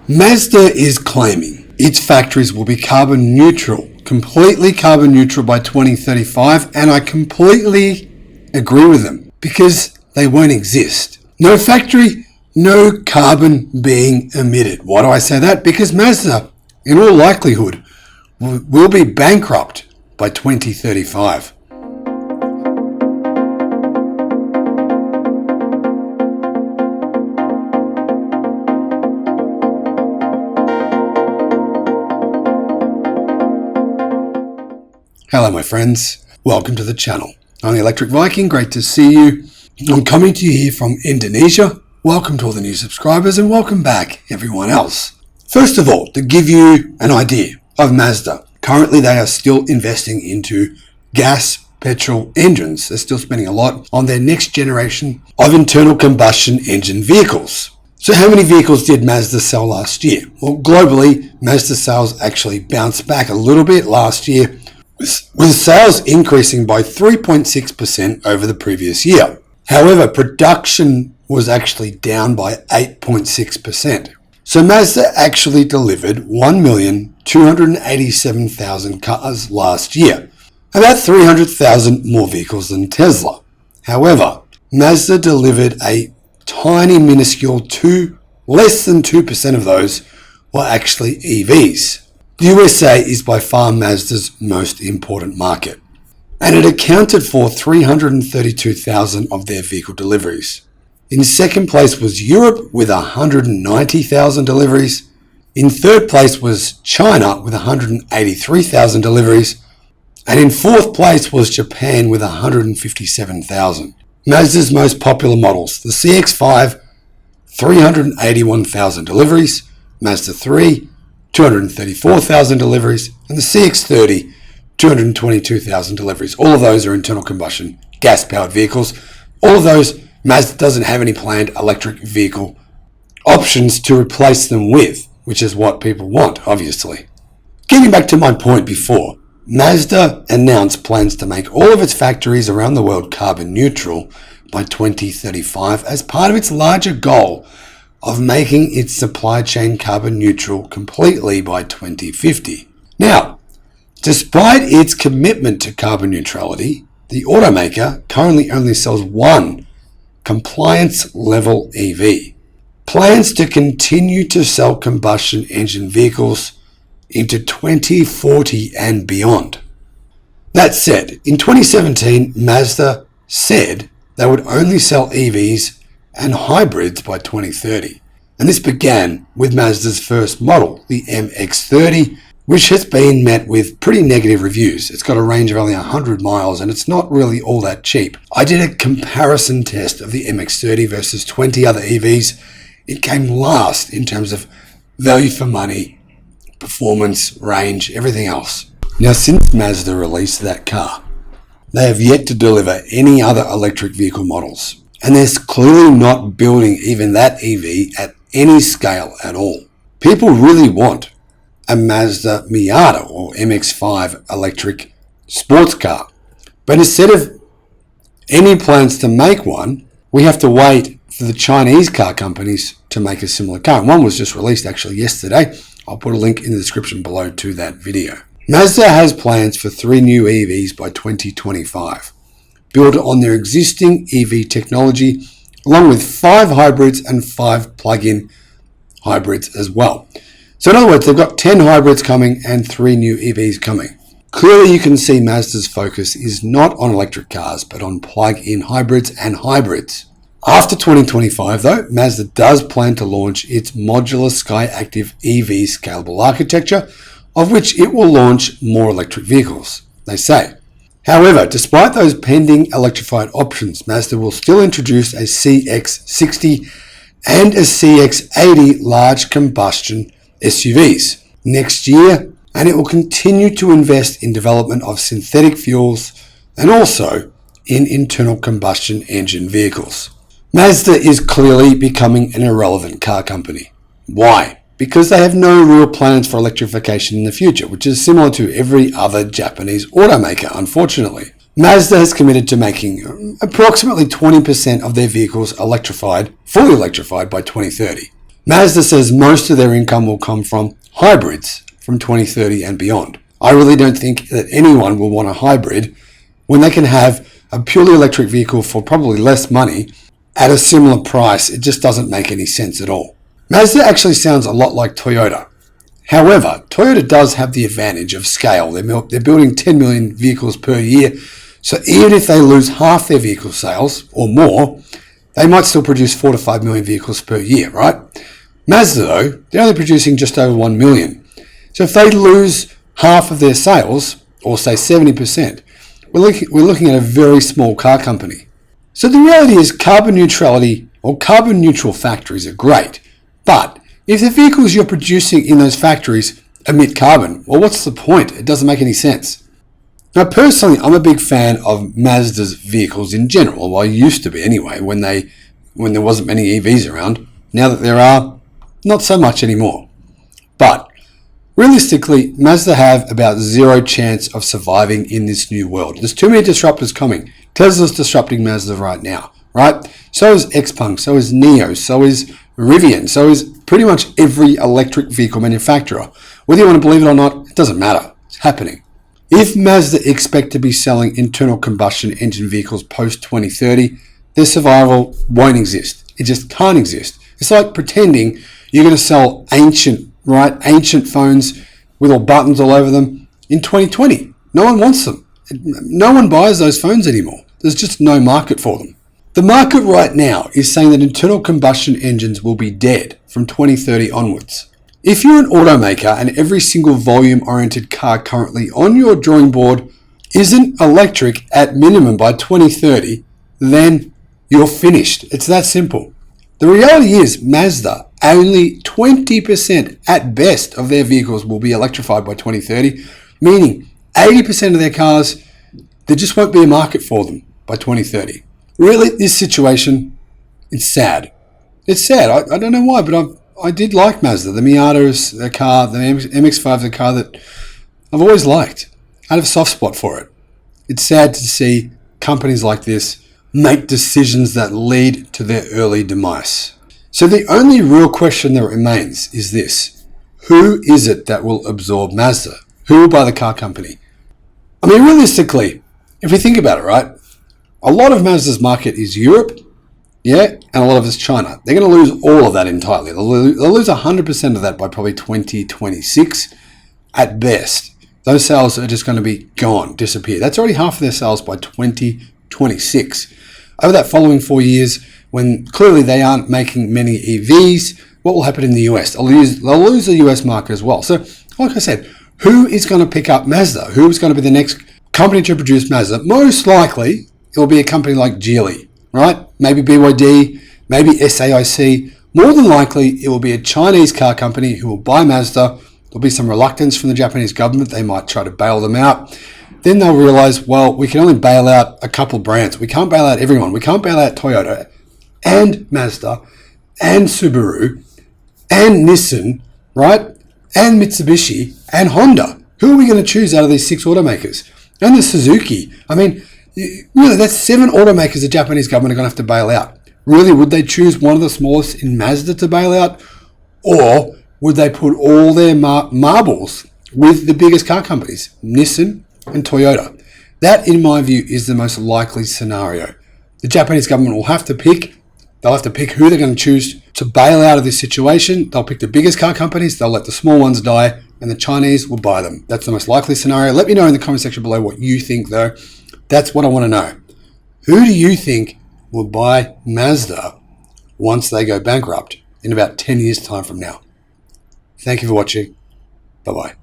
Mazda is claiming its factories will be carbon neutral, completely carbon neutral by 2035, and I completely agree with them because they won't exist. No factory, no carbon being emitted. Why do I say that? Because Mazda, in all likelihood, will be bankrupt by 2035. Hello my friends, welcome to the channel. I'm the Electric Viking, great to see you. I'm coming to you here from Indonesia. Welcome to all the new subscribers and welcome back everyone else. First of all, to give you an idea of Mazda, currently they are still investing into gas petrol engines. They're still spending a lot on their next generation of internal combustion engine vehicles. So how many vehicles did Mazda sell last year? Well, globally, Mazda sales actually bounced back a little bit last year, with sales increasing by 3.6% over the previous year. However, production was actually down by 8.6%. So Mazda actually delivered 1,287,000 cars last year, about 300,000 more vehicles than Tesla. However, Mazda delivered a tiny minuscule less than 2% of those were actually EVs. The USA is by far Mazda's most important market, and it accounted for 332,000 of their vehicle deliveries. In second place was Europe with 190,000 deliveries. In third place was China with 183,000 deliveries. And in fourth place was Japan with 157,000. Mazda's most popular models, the CX-5, 381,000 deliveries, Mazda 3, 234,000 deliveries, and the CX-30, 222,000 deliveries. All of those are internal combustion, gas-powered vehicles. All of those, Mazda doesn't have any planned electric vehicle options to replace them with, which is what people want, obviously. Getting back to my point before, Mazda announced plans to make all of its factories around the world carbon neutral by 2035 as part of its larger goal of making its supply chain carbon neutral completely by 2050. Now, despite its commitment to carbon neutrality, the automaker currently only sells one compliance level EV. Plans to continue to sell combustion engine vehicles into 2040 and beyond. That said, in 2017, Mazda said they would only sell EVs and hybrids by 2030. And this began with Mazda's first model, the MX-30, which has been met with pretty negative reviews. It's got a range of only 100 miles and it's not really all that cheap. I did a comparison test of the MX-30 versus 20 other EVs. It came last in terms of value for money, performance, range, everything else. Now, since Mazda released that car, they have yet to deliver any other electric vehicle models. And they're clearly not building even that EV at any scale at all. People really want a Mazda Miata or MX-5 electric sports car. But instead of any plans to make one, we have to wait for the Chinese car companies to make a similar car. And one was just released actually yesterday. I'll put a link in the description below to that video. Mazda has plans for 3 new EVs by 2025. Built on their existing EV technology, along with 5 hybrids and 5 plug-in hybrids as well. So in other words, they've got 10 hybrids coming and 3 new EVs coming. Clearly you can see Mazda's focus is not on electric cars, but on plug-in hybrids and hybrids. After 2025 though, Mazda does plan to launch its modular Skyactiv EV scalable architecture, of which it will launch more electric vehicles, they say. However, despite those pending electrified options, Mazda will still introduce a CX-60 and a CX-80 large combustion SUVs next year, and it will continue to invest in development of synthetic fuels and also in internal combustion engine vehicles. Mazda is clearly becoming an irrelevant car company. Why? Because they have no real plans for electrification in the future, which is similar to every other Japanese automaker, unfortunately. Mazda has committed to making approximately 20% of their vehicles fully electrified by 2030. Mazda says most of their income will come from hybrids from 2030 and beyond. I really don't think that anyone will want a hybrid when they can have a purely electric vehicle for probably less money at a similar price. It just doesn't make any sense at all. Mazda actually sounds a lot like Toyota. However, Toyota does have the advantage of scale. They're building 10 million vehicles per year, so even if they lose half their vehicle sales or more, they might still produce 4 to 5 million vehicles per year, right? Mazda, though, they're only producing just over 1 million. So if they lose half of their sales, or say 70%, we're looking at a very small car company. So the reality is carbon neutrality or carbon neutral factories are great, but if the vehicles you're producing in those factories emit carbon, well, what's the point? It doesn't make any sense. Now, personally, I'm a big fan of Mazda's vehicles in general. Well, I used to be anyway, when there wasn't many EVs around. Now that there are, not so much anymore. But realistically, Mazda have about zero chance of surviving in this new world. There's too many disruptors coming. Tesla's disrupting Mazda right now, right? So is Xpeng, so is NIO, so is Rivian, so is pretty much every electric vehicle manufacturer. Whether you want to believe it or not, it doesn't matter. It's happening. If Mazda expect to be selling internal combustion engine vehicles post 2030, their survival won't exist. It just can't exist. It's like pretending you're going to sell ancient phones with all buttons all over them in 2020. No one wants them. No one buys those phones anymore. There's just no market for them. The market right now is saying that internal combustion engines will be dead from 2030 onwards. If you're an automaker and every single volume-oriented car currently on your drawing board isn't electric at minimum by 2030, then you're finished. It's that simple. The reality is Mazda, only 20% at best of their vehicles will be electrified by 2030, meaning 80% of their cars, there just won't be a market for them by 2030. Really, this situation, it's sad. It's sad. I don't know why, but I did like Mazda. The Miata is a car, the MX-5 is a car that I've always liked. I have a soft spot for it. It's sad to see companies like this make decisions that lead to their early demise. So the only real question that remains is this. Who is it that will absorb Mazda? Who will buy the car company? I mean, realistically, if we think about it, right? A lot of Mazda's market is Europe, and a lot of it's China. They're going to lose all of that entirely. They'll lose 100% of that by probably 2026 at best. Those sales are just going to be gone, disappear. That's already half of their sales by 2026. Over that following 4 years, when clearly they aren't making many EVs, what will happen in the US? They'll lose the US market as well. So, like I said, who is going to pick up Mazda? Who is going to be the next company to produce Mazda? Most likely, it will be a company like Geely, right? Maybe BYD, maybe SAIC. More than likely, it will be a Chinese car company who will buy Mazda. There'll be some reluctance from the Japanese government. They might try to bail them out. Then they'll realize, well, we can only bail out a couple brands. We can't bail out everyone. We can't bail out Toyota and Mazda and Subaru and Nissan, right? And Mitsubishi and Honda. Who are we going to choose out of these 6 automakers? And the Suzuki. I mean, really, that's 7 automakers the Japanese government are going to have to bail out. Really, would they choose one of the smallest in Mazda to bail out? Or would they put all their marbles with the biggest car companies, Nissan and Toyota? That, in my view, is the most likely scenario. The Japanese government will have to pick. They'll have to pick who they're going to choose to bail out of this situation. They'll pick the biggest car companies. They'll let the small ones die, and the Chinese will buy them. That's the most likely scenario. Let me know in the comment section below what you think, though. That's what I want to know. Who do you think will buy Mazda once they go bankrupt in about 10 years' time from now? Thank you for watching. Bye-bye.